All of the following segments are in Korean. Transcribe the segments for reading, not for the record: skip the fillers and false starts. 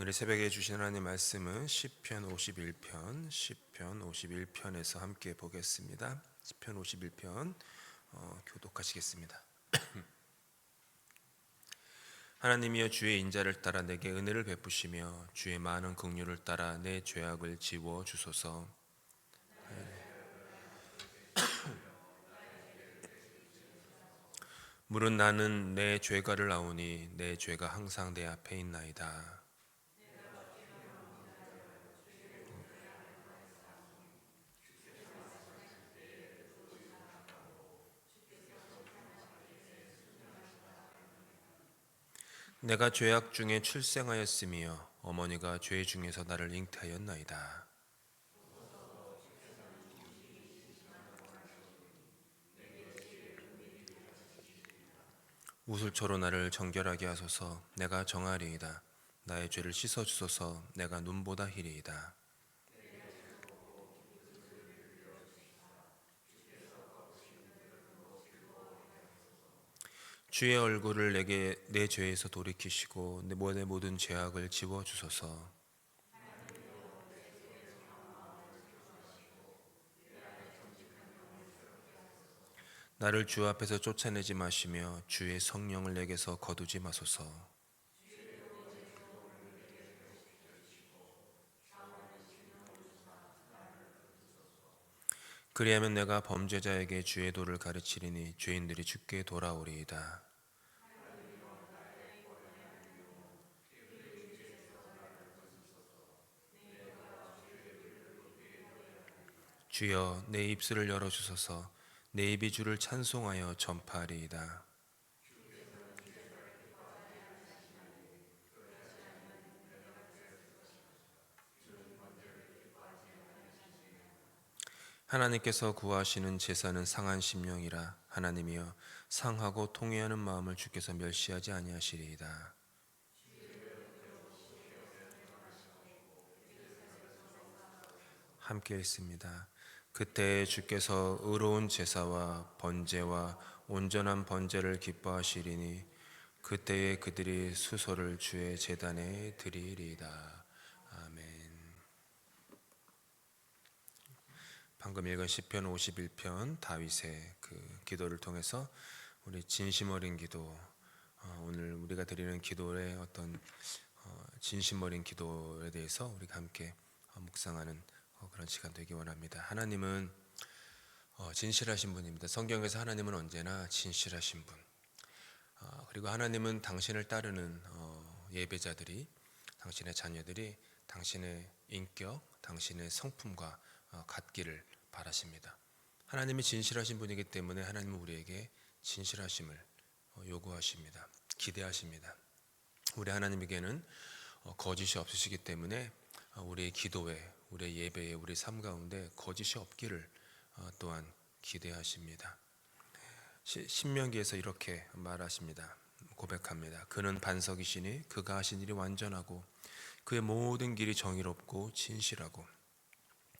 오늘 새벽에 주신 하나님 말씀은 시편 51편에서 함께 보겠습니다. 시편 51편 교독하시겠습니다. 하나님이여, 주의 인자를 따라 내게 은혜를 베푸시며 주의 많은 긍휼을 따라 내 죄악을 지워 주소서. 물은 나는 내 죄가를 아오니 내 죄가 항상 내 앞에 있나이다. 내가 죄악 중에 출생하였으며 어머니가 죄 중에서 나를 잉태하였나이다. 우슬초로 나를 정결하게 하소서. 내가 정하리이다. 나의 죄를 씻어 주소서. 내가 눈보다 희리이다. 주의 얼굴을 내게 내 죄에서 돌이키시고 내 모든 죄악을 지워 주소서. 나를 주 앞에서 쫓아내지 마시며 주의 성령을 내게서 거두지 마소서. 그리하면 내가 범죄자에게 주의 도를 가르치리니 죄인들이 주께 돌아오리이다. 주여, 내 입술을 열어 주소서. 내 입이 주를 찬송하여 전파하리이다. 하나님께서 구하시는 제사는 상한 심령이라. 하나님이여, 상하고 통회하는 마음을 주께서 멸시하지 아니하시리이다. 함께 있습니다. 그때 주께서 의로운 제사와 번제와 온전한 번제를 기뻐하시리니 그때에 그들이 수소를 주의 제단에 드리리이다. 아멘. 방금 읽은 시편 51편 다윗의 그 기도를 통해서 우리 진심 어린 기도, 오늘 우리가 드리는 기도의 어떤 진심 어린 기도에 대해서 우리가 함께 묵상하는 그런 시간 되기 원합니다. 하나님은 진실하신 분입니다. 성경에서 하나님은 언제나 진실하신 분. 그리고 하나님은 당신을 따르는 예배자들이, 당신의 자녀들이 당신의 인격, 당신의 성품과 같기를 바라십니다. 하나님이 진실하신 분이기 때문에 하나님은 우리에게 진실하심을 요구하십니다. 기대하십니다. 우리 하나님에게는 거짓이 없으시기 때문에 우리의 기도에, 우리의 예배에, 우리 삶 가운데 거짓이 없기를 또한 기대하십니다. 신명기에서 이렇게 말하십니다. 고백합니다. 그는 반석이시니 그가 하신 일이 완전하고 그의 모든 길이 정의롭고 진실하고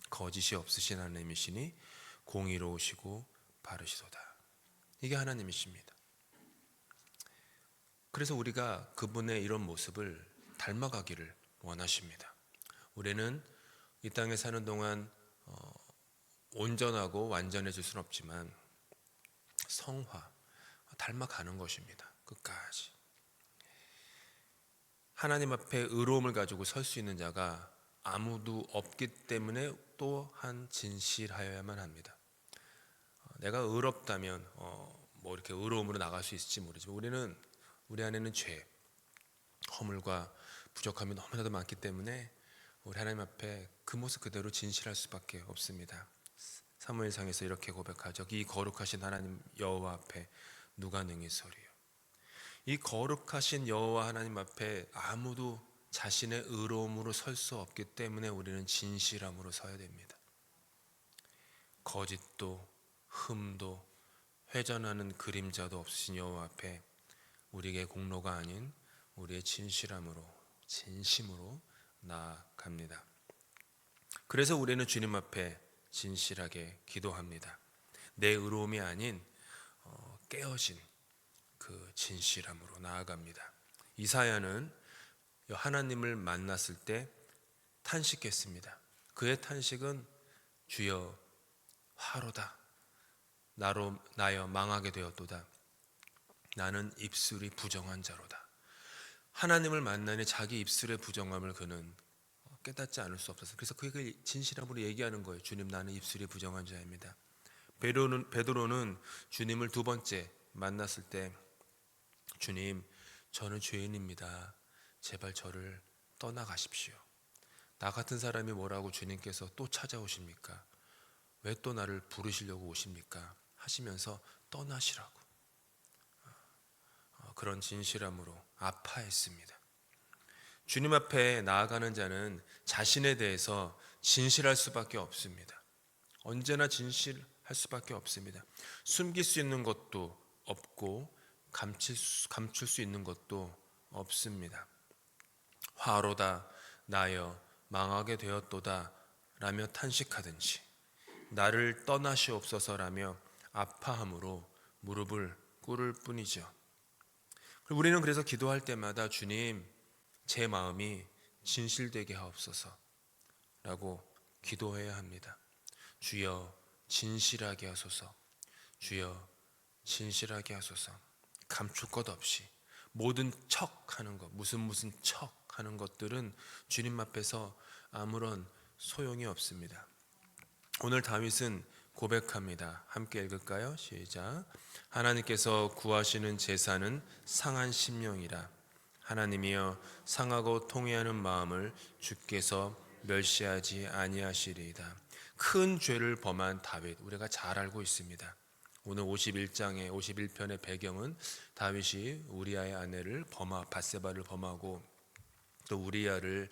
거짓이 없으신 하나님이시니 공의로우시고 바르시도다. 이게 하나님이십니다. 그래서 우리가 그분의 이런 모습을 닮아가기를 원하십니다. 우리는 이 땅에 사는 동안 온전하고 완전해질 수는 없지만 성화, 닮아가는 것입니다. 끝까지. 하나님 앞에 의로움을 가지고 설 수 있는 자가 아무도 없기 때문에 또한 진실하여야만 합니다. 내가 의롭다면 뭐 이렇게 의로움으로 나갈 수 있을지 모르지만 우리 안에는 죄, 허물과 부족함이 너무나도 많기 때문에 우리 하나님 앞에 그 모습 그대로 진실할 수밖에 없습니다. 사무엘상에서 이렇게 고백하죠. 이 거룩하신 하나님 여호와 앞에 누가 능히 서리요. 이 거룩하신 여호와 하나님 앞에 아무도 자신의 의로움으로 설 수 없기 때문에 우리는 진실함으로 서야 됩니다. 거짓도 흠도 회전하는 그림자도 없으신 여호와 앞에 우리에게 공로가 아닌 우리의 진실함으로, 진심으로 나아갑니다. 그래서 우리는 주님 앞에 진실하게 기도합니다. 내 의로움이 아닌 깨어진 그 진실함으로 나아갑니다. 이사야는 하나님을 만났을 때 탄식했습니다. 그의 탄식은 주여 화로다. 나여 망하게 되었도다. 나는 입술이 부정한 자로다. 하나님을 만나니 자기 입술의 부정함을 그는 깨닫지 않을 수 없어서, 그래서 그게 진실함으로 얘기하는 거예요. 주님, 나는 입술이 부정한 자입니다. 베드로는 주님을 두 번째 만났을 때, 주님, 저는 죄인입니다. 제발 저를 떠나가십시오. 나 같은 사람이 뭐라고 주님께서 또 찾아오십니까? 왜 또 나를 부르시려고 오십니까? 하시면서 떠나시라고 그런 진실함으로 아파했습니다. 주님 앞에 나아가는 자는 자신에 대해서 진실할 수밖에 없습니다. 언제나 진실할 수밖에 없습니다. 숨길 수 있는 것도 없고 감출 수 있는 것도 없습니다. 화로다 나여 망하게 되었도다 라며 탄식하든지, 나를 떠나시옵소서라며 아파함으로 무릎을 꿇을 뿐이죠. 우리는 그래서 기도할 때마다 주님, 제 마음이 진실되게 하옵소서 라고 기도해야 합니다. 주여 진실하게 하소서. 주여 진실하게 하소서. 감출 것 없이 모든 척하는 것, 무슨 척하는 것들은 주님 앞에서 아무런 소용이 없습니다. 오늘 다윗은 고백합니다. 함께 읽을까요? 시작. 하나님께서 구하시는 제사는 상한 심령이라. 하나님이여 상하고 통회하는 마음을 주께서 멸시하지 아니하시리이다. 큰 죄를 범한 다윗, 우리가 잘 알고 있습니다. 오늘 51장의 51편의 배경은 다윗이 우리아의 아내를 밧세바를 범하고 또 우리아를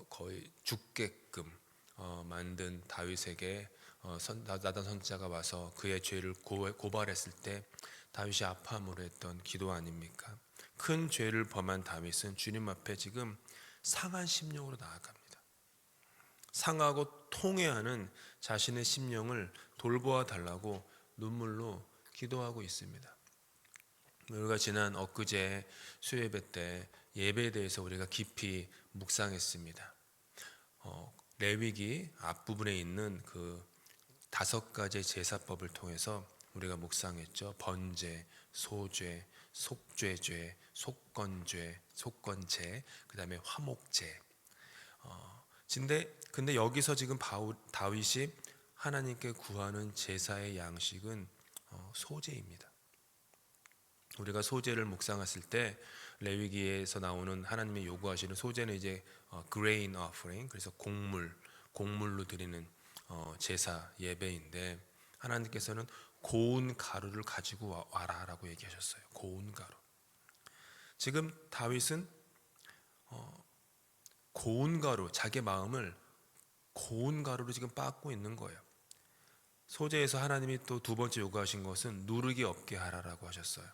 거의 죽게끔 만든 다윗에게 나단 선지자가 와서 그의 죄를 고발했을 때 다윗이 아파함으로 했던 기도 아닙니까? 큰 죄를 범한 다윗은 주님 앞에 지금 상한 심령으로 나아갑니다. 상하고 통회하는 자신의 심령을 돌보아 달라고 눈물로 기도하고 있습니다. 우리가 지난 엊그제 수요예배 때 예배에 대해서 우리가 깊이 묵상했습니다. 레위기 앞부분에 있는 그 5가지 제사법을 통해서 우리가 묵상했죠. 번제, 소죄, 속죄죄, 속건제, 그 다음에 화목제. 근데 여기서 지금 다윗이 하나님께 구하는 제사의 양식은 소제입니다. 우리가 소제를 묵상했을 때 레위기에서 나오는 하나님이 요구하시는 소제는 이제 grain offering, 그래서 곡물로 드리는 제사 예배인데, 하나님께서는 고운 가루를 가지고 와라라고 얘기하셨어요. 고운 가루. 지금 다윗은 고운 가루, 자기 마음을 고운 가루로 지금 빻고 있는 거예요. 소제에서 하나님이 또 두 번째 요구하신 것은 누룩이 없게 하라라고 하셨어요.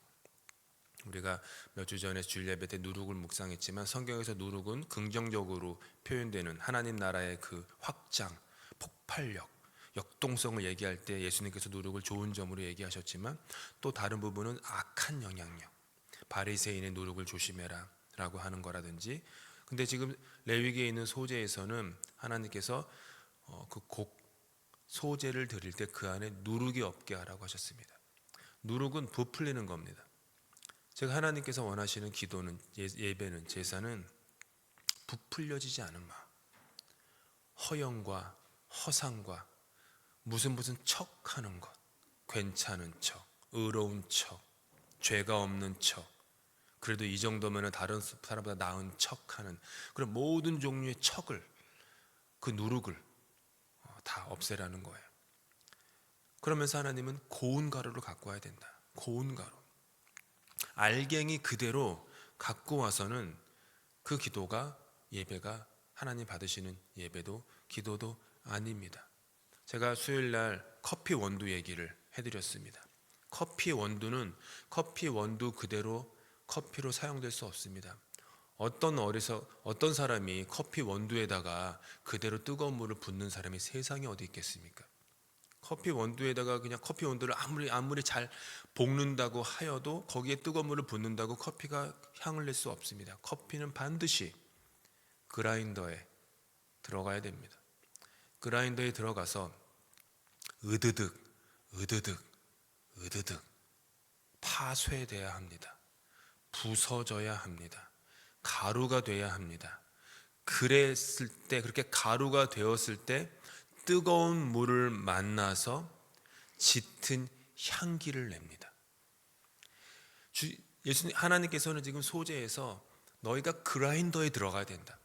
우리가 몇 주 전에 주일 예배 때 누룩을 묵상했지만, 성경에서 누룩은 긍정적으로 표현되는 하나님 나라의 그 확장, 폭발력, 역동성을 얘기할 때 예수님께서 누룩을 좋은 점으로 얘기하셨지만, 또 다른 부분은 악한 영향력, 바리새인의 누룩을 조심해라 라고 하는 거라든지. 근데 지금 레위기에 있는 소제에서는 하나님께서 그 소제를 드릴 때 그 안에 누룩이 없게 하라고 하셨습니다. 누룩은 부풀리는 겁니다. 제가 하나님께서 원하시는 기도는, 예배는, 제사는 부풀려지지 않은 마음, 허영과 허상과 무슨 척하는 것, 괜찮은 척, 의로운 척, 죄가 없는 척, 그래도 이 정도면 다른 사람보다 나은 척하는 그런 모든 종류의 척을, 그 누룩을 다 없애라는 거예요. 그러면서 하나님은 고운 가루를 갖고 와야 된다. 고운 가루. 알갱이 그대로 갖고 와서는 그 기도가, 예배가 하나님 받으시는 예배도 기도도 아닙니다. 제가 수요일 날 커피 원두 얘기를 해드렸습니다. 커피 원두 그대로 커피로 사용될 수 없습니다. 어떤 사람이 커피 원두에다가 그대로 뜨거운 물을 붓는 사람이 세상에 어디 있겠습니까? 커피 원두에다가 그냥 커피 원두를 아무리 잘 볶는다고 하여도 거기에 뜨거운 물을 붓는다고 커피가 향을 낼 수 없습니다. 커피는 반드시 그라인더에 들어가야 됩니다. 그라인더에 들어가서 으드득 으드득 으드득 파쇄돼야 합니다. 부서져야 합니다. 가루가 돼야 합니다. 그랬을 때, 그렇게 가루가 되었을 때 뜨거운 물을 만나서 짙은 향기를 냅니다. 예수님 하나님께서는 지금 소재에서 너희가 그라인더에 들어가야 된다.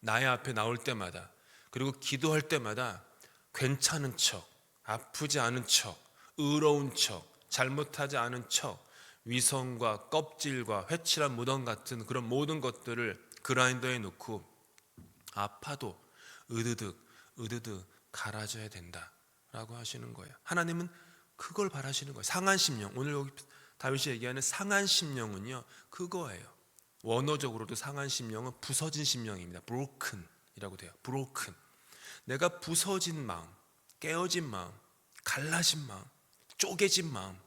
나의 앞에 나올 때마다, 그리고 기도할 때마다 괜찮은 척, 아프지 않은 척, 의로운 척, 잘못하지 않은 척, 위선과 껍질과 회칠한 무덤 같은 그런 모든 것들을 그라인더에 넣고 아파도 으드득 으드득 갈아져야 된다라고 하시는 거예요. 하나님은 그걸 바라시는 거예요. 상한 심령, 오늘 여기 다윗이 얘기하는 상한 심령은요, 그거예요. 원어적으로도 상한 심령은 부서진 심령입니다. broken이라고 돼요. broken. 내가 부서진 마음, 깨어진 마음, 갈라진 마음, 쪼개진 마음,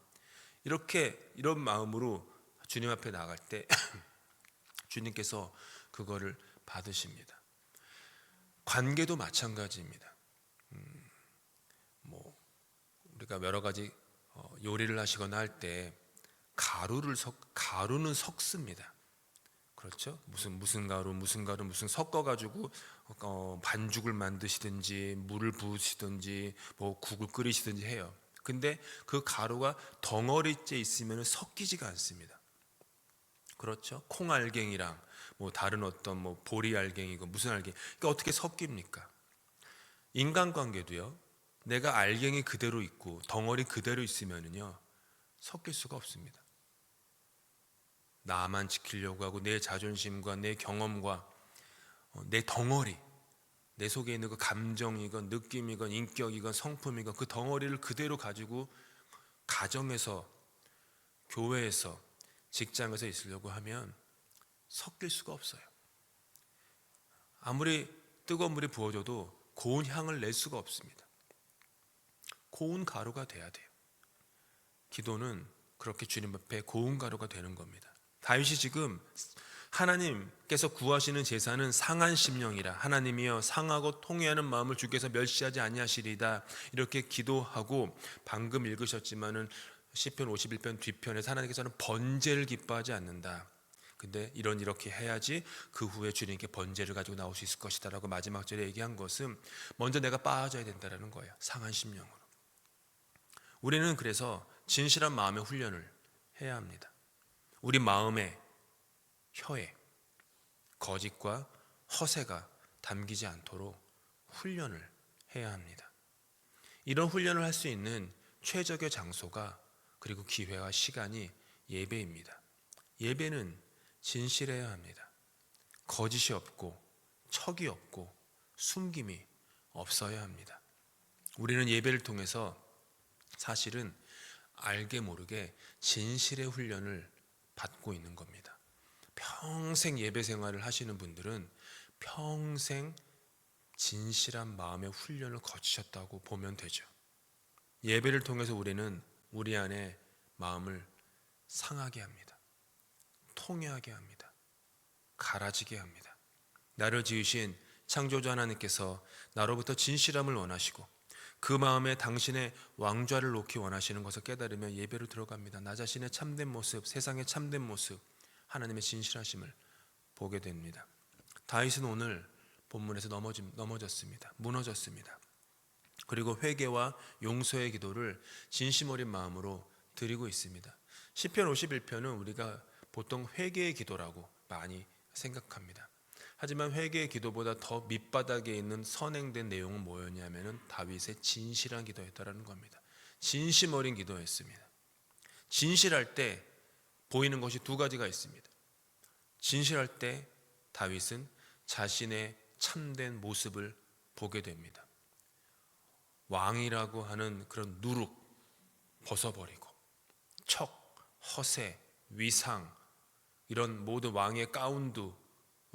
이런 마음으로 주님 앞에 나갈 때 주님께서 그거를 받으십니다. 관계도 마찬가지입니다. 우리가 여러 가지 요리를 하시거나 할 때 가루는 섞습니다. 그렇죠? 무슨 가루 섞어 가지고 반죽을 만드시든지 물을 부으시든지 뭐 국을 끓이시든지 해요. 근데 그 가루가 덩어리째 있으면 섞이지가 않습니다. 그렇죠? 콩알갱이랑 뭐 다른 어떤 뭐 보리알갱이고 무슨 알갱이, 그러니까 어떻게 섞입니까? 인간관계도요. 내가 알갱이 그대로 있고 덩어리 그대로 있으면은요 섞일 수가 없습니다. 나만 지키려고 하고 내 자존심과 내 경험과 내 덩어리, 내 속에 있는 그 감정이건 느낌이건 인격이건 성품이건 그 덩어리를 그대로 가지고 가정에서, 교회에서, 직장에서 있으려고 하면 섞일 수가 없어요. 아무리 뜨거운 물이 부어져도 고운 향을 낼 수가 없습니다. 고운 가루가 돼야 돼요. 기도는 그렇게 주님 앞에 고운 가루가 되는 겁니다. 다윗이 지금 하나님께서 구하시는 제사는 상한 심령이라, 하나님이여 상하고 통회하는 마음을 주께서 멸시하지 아니하시리다, 이렇게 기도하고, 방금 읽으셨지만은 시편 51편 뒤편에서 하나님께서는 번제를 기뻐하지 않는다. 근데 이렇게 해야지 그 후에 주님께 번제를 가지고 나올 수 있을 것이다 라고 마지막 절에 얘기한 것은 먼저 내가 빠져야 된다는 거예요. 상한 심령으로. 우리는 그래서 진실한 마음의 훈련을 해야 합니다. 우리 마음에, 혀에 거짓과 허세가 담기지 않도록 훈련을 해야 합니다. 이런 훈련을 할 수 있는 최적의 장소가, 그리고 기회와 시간이 예배입니다. 예배는 진실해야 합니다. 거짓이 없고 척이 없고 숨김이 없어야 합니다. 우리는 예배를 통해서 사실은 알게 모르게 진실의 훈련을 받고 있는 겁니다. 평생 예배 생활을 하시는 분들은 평생 진실한 마음의 훈련을 거치셨다고 보면 되죠. 예배를 통해서 우리는 우리 안에 마음을 상하게 합니다. 통회하게 합니다. 갈아지게 합니다. 나를 지으신 창조주 하나님께서 나로부터 진실함을 원하시고 그 마음에 당신의 왕좌를 놓기 원하시는 것을 깨달으면 예배로 들어갑니다. 나 자신의 참된 모습, 세상의 참된 모습, 하나님의 진실하심을 보게 됩니다. 다윗은 오늘 본문에서 넘어졌습니다. 무너졌습니다. 그리고 회개와 용서의 기도를 진심 어린 마음으로 드리고 있습니다. 시편 51편은 우리가 보통 회개의 기도라고 많이 생각합니다. 하지만 회개의 기도보다 더 밑바닥에 있는 선행된 내용은 뭐였냐면은 다윗의 진실한 기도였다라는 겁니다. 진심 어린 기도였습니다. 진실할 때 보이는 것이 두 가지가 있습니다. 진실할 때 다윗은 자신의 참된 모습을 보게 됩니다. 왕이라고 하는 그런 누룩 벗어버리고 척, 허세, 위상, 이런 모든 왕의 가운도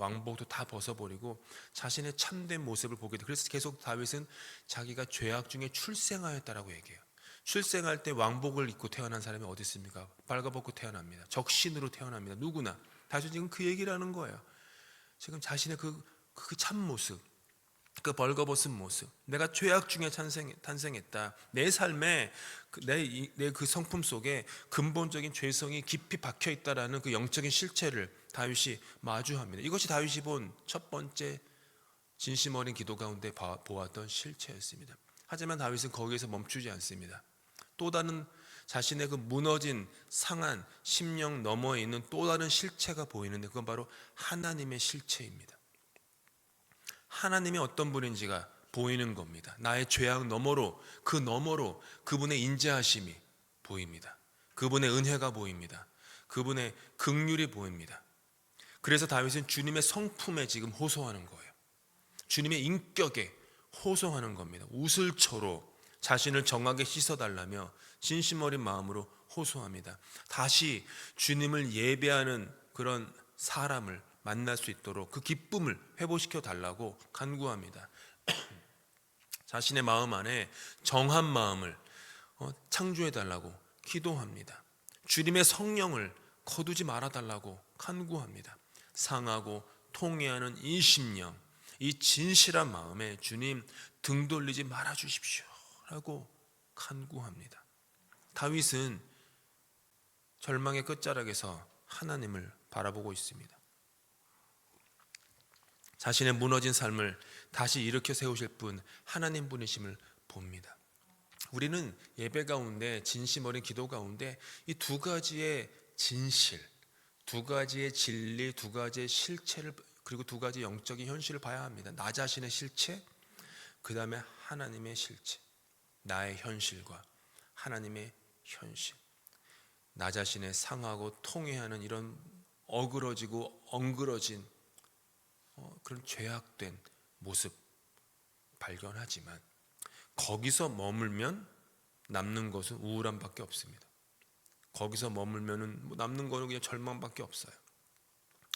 왕복도 다 벗어버리고 자신의 참된 모습을 보게 돼. 그래서 계속 다윗은 자기가 죄악 중에 출생하였다라고 얘기해요. 출생할 때 왕복을 입고 태어난 사람이 어디 있습니까? 발가벗고 태어납니다. 적신으로 태어납니다. 누구나. 다윗은 지금 그 얘기를 하는 거예요. 지금 자신의 그 참모습, 그 벌거벗은 모습, 내가 죄악 중에 탄생했다. 내 삶에 내 그 성품 속에 근본적인 죄성이 깊이 박혀 있다라는 그 영적인 실체를 다윗이 마주합니다. 이것이 다윗이 본 첫 번째 진심 어린 기도 가운데 보았던 실체였습니다. 하지만 다윗은 거기에서 멈추지 않습니다. 또 다른 자신의 그 무너진 상한 심령 너머에 있는 또 다른 실체가 보이는데 그건 바로 하나님의 실체입니다. 하나님이 어떤 분인지가 보이는 겁니다. 나의 죄악 너머로 그분의 인자하심이 보입니다. 그분의 은혜가 보입니다. 그분의 긍휼이 보입니다. 그래서 다윗은 주님의 성품에 지금 호소하는 거예요. 주님의 인격에 호소하는 겁니다. 우슬초로 자신을 정하게 씻어달라며 진심 어린 마음으로 호소합니다. 다시 주님을 예배하는 그런 사람을 만날 수 있도록 그 기쁨을 회복시켜 달라고 간구합니다. 자신의 마음 안에 정한 마음을 창조해 달라고 기도합니다. 주님의 성령을 거두지 말아 달라고 간구합니다. 상하고 통회하는 이 심령, 이 진실한 마음에 주님 등 돌리지 말아 주십시오 라고 간구합니다. 다윗은 절망의 끝자락에서 하나님을 바라보고 있습니다. 자신의 무너진 삶을 다시 일으켜 세우실 분 하나님 분이심을 봅니다. 우리는 예배 가운데 진심 어린 기도 가운데 이 두 가지의 진실, 두 가지의 진리, 두 가지의 실체를 그리고 두 가지 영적인 현실을 봐야 합니다. 나 자신의 실체, 그 다음에 하나님의 실체. 나의 현실과 하나님의 현실. 나 자신의 상하고 통회하는 이런 어그러지고 엉그러진 그런 죄악된 모습 발견하지만 거기서 머물면 남는 것은 우울함밖에 없습니다. 거기서 머물면은 남는 거는 그냥 절망밖에 없어요.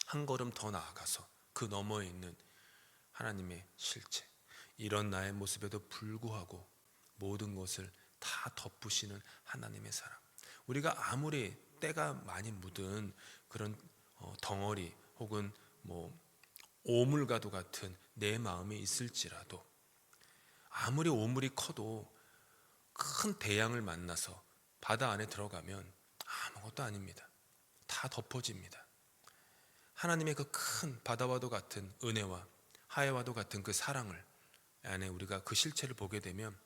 한 걸음 더 나아가서 그 너머에 있는 하나님의 실체, 이런 나의 모습에도 불구하고 모든 것을 다 덮으시는 하나님의 사랑. 우리가 아무리 때가 많이 묻은 그런 덩어리 혹은 오물과도 같은 내 마음이 있을지라도 아무리 오물이 커도 큰 대양을 만나서 바다 안에 들어가면 아무것도 아닙니다. 다 덮어집니다. 하나님의 그 큰 바다와도 같은 은혜와 하혜와도 같은 그 사랑을 안에 우리가 그 실체를 보게 되면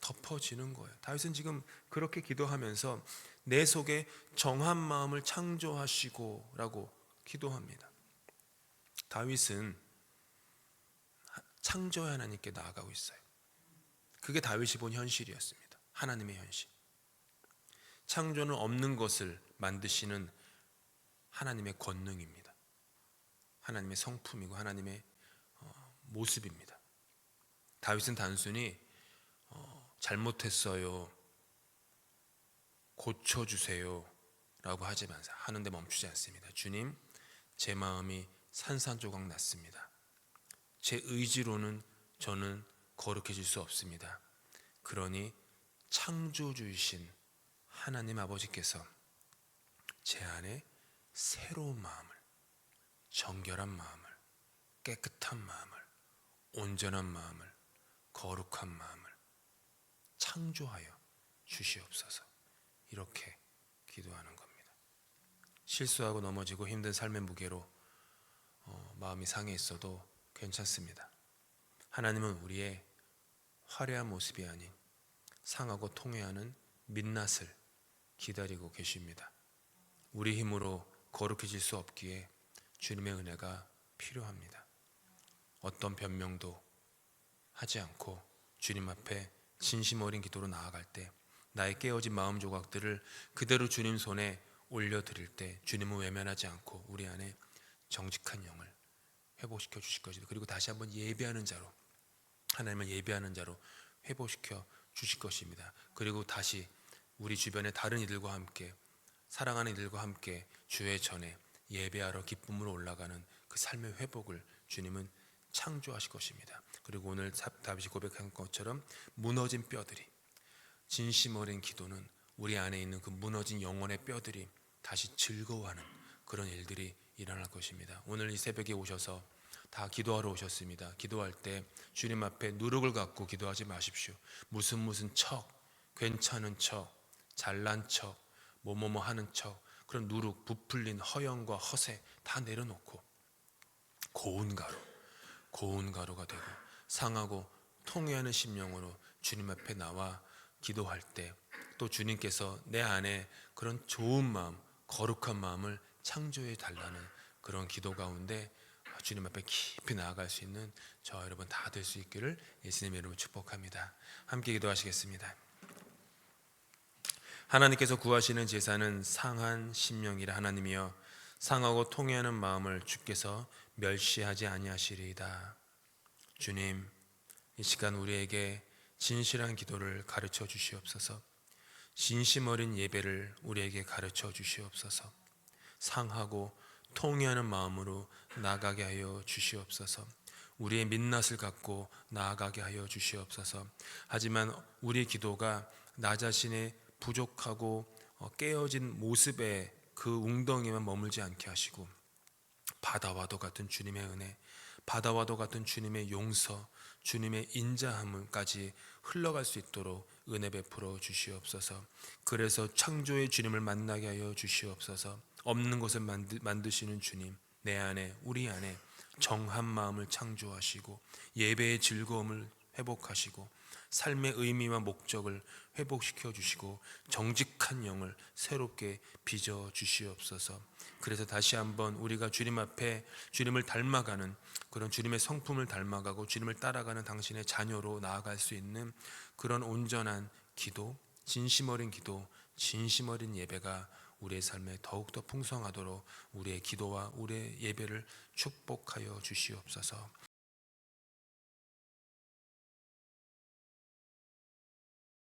덮어지는 거예요. 다윗은 지금 그렇게 기도하면서 내 속에 정한 마음을 창조하시고 라고 기도합니다. 다윗은 창조의 하나님께 나아가고 있어요. 그게 다윗이 본 현실이었습니다. 하나님의 현실. 창조는 없는 것을 만드시는 하나님의 권능입니다. 하나님의 성품이고 하나님의 모습입니다. 다윗은 단순히 잘못했어요, 고쳐주세요 라고 하는데 멈추지 않습니다. 주님, 제 마음이 산산조각 났습니다. 제 의지로는 저는 거룩해질 수 없습니다. 그러니 창조주이신 하나님 아버지께서 제 안에 새로운 마음을, 정결한 마음을, 깨끗한 마음을, 온전한 마음을, 거룩한 마음을 창조하여 주시옵소서. 이렇게 기도하는 겁니다. 실수하고 넘어지고 힘든 삶의 무게로 마음이 상해 있어도 괜찮습니다. 하나님은 우리의 화려한 모습이 아닌 상하고 통회하는 민낯을 기다리고 계십니다. 우리 힘으로 거룩해질 수 없기에 주님의 은혜가 필요합니다. 어떤 변명도 하지 않고 주님 앞에 진심 어린 기도로 나아갈 때 나의 깨어진 마음 조각들을 그대로 주님 손에 올려드릴 때 주님은 외면하지 않고 우리 안에 정직한 영을 회복시켜 주실 것이다. 그리고 다시 한번 예배하는 자로, 하나님을 예배하는 자로 회복시켜 주실 것입니다. 그리고 다시 우리 주변의 다른 이들과 함께, 사랑하는 이들과 함께 주의 전에 예배하러 기쁨으로 올라가는 그 그 삶의 회복을 주님은 창조하실 것입니다. 그리고 오늘 다윗이 고백한 것처럼 무너진 뼈들이, 진심 어린 기도는 우리 안에 있는 그 무너진 영혼의 뼈들이 다시 즐거워하는 그런 일들이 일어날 것입니다. 오늘 이 새벽에 오셔서 다 기도하러 오셨습니다. 기도할 때 주님 앞에 누룩을 갖고 기도하지 마십시오. 무슨 척, 괜찮은 척, 잘난 척, 뭐뭐뭐 하는 척, 그런 누룩, 부풀린 허영과 허세 다 내려놓고 고운 가루가 되고 상하고 통회하는 심령으로 주님 앞에 나와 기도할 때 또 주님께서 내 안에 그런 좋은 마음, 거룩한 마음을 창조해 달라는 그런 기도 가운데 주님 앞에 깊이 나아갈 수 있는 저 여러분 다 될 수 있기를 예수님의 이름으로 축복합니다. 함께 기도하시겠습니다. 하나님께서 구하시는 제사는 상한 심령이라 하나님이여, 상하고 통회하는 마음을 주께서 멸시하지 아니하시리이다. 주님, 이 시간 우리에게 진실한 기도를 가르쳐 주시옵소서. 진심 어린 예배를 우리에게 가르쳐 주시옵소서. 상하고 통회하는 마음으로 나아가게 하여 주시옵소서. 우리의 민낯을 갖고 나아가게 하여 주시옵소서. 하지만 우리의 기도가 나 자신의 부족하고 깨어진 모습의 그 웅덩이만 머물지 않게 하시고 바다와도 같은 주님의 은혜, 바다와도 같은 주님의 용서, 주님의 인자함까지 흘러갈 수 있도록 은혜 베풀어 주시옵소서. 그래서 창조의 주님을 만나게 하여 주시옵소서. 없는 것을 만드시는 주님, 내 안에, 우리 안에 정한 마음을 창조하시고 예배의 즐거움을 회복하시고 삶의 의미와 목적을 회복시켜 주시고 정직한 영을 새롭게 빚어 주시옵소서. 그래서 다시 한번 우리가 주님 앞에 주님을 닮아가는 그런 주님의 성품을 닮아가고 주님을 따라가는 당신의 자녀로 나아갈 수 있는 그런 온전한 기도, 진심 어린 기도, 진심 어린 예배가 우리의 삶에 더욱더 풍성하도록 우리의 기도와 우리의 예배를 축복하여 주시옵소서.